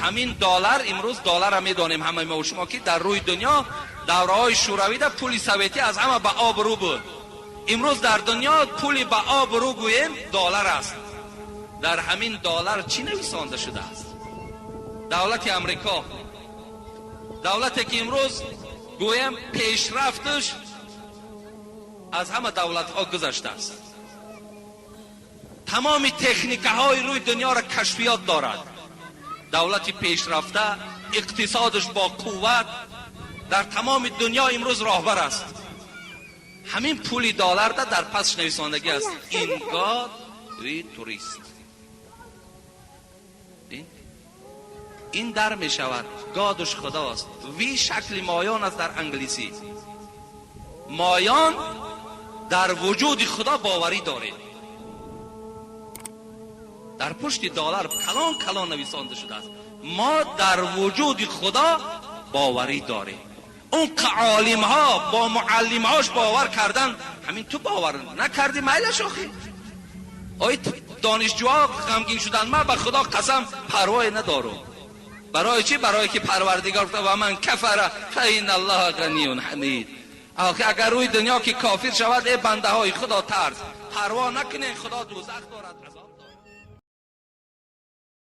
همین دلار، امروز دلار هم میدانیم همه ما و شما که در روی دنیا دوره‌های شوروی در پول سوویتی از همه به آب رو بود. امروز در دنیا پول به آب رو گوییم دلار است. در همین دلار چی نویسانده شده است؟ دولت امریکا، دولتی که امروز گویم پیشرفتش از همه دولت ها گذشته است. تمام تکنیکه های روی دنیا را کشفیات دارد. دولتی پیشرفته، اقتصادش با قوت در تمام دنیا امروز راهبر است. همین پول دلار در پسش نویساندگی است این گاد وی توریست. این در می شود گادش خداست. وی شکل مایان است در انگلیسی. مایان در وجود خدا باوری داره. در پشت دلار کلان کلان نویسانده شده است ما در وجود خدا باوری داریم. اون که عالم ها با معلم هاش باور کردن، همین تو باور نکردی میلش آخی. آی دانشجوها غمگین شدن، من به خدا قسم پروای ندارم. برای چی؟ برای که پروردگار گفته و من کفر فإن الله غنی حمید. اگر روی دنیا که کافر شود ای بنده های خدا ترس، پروا نکنین، خدا دوزخ دارد عذاب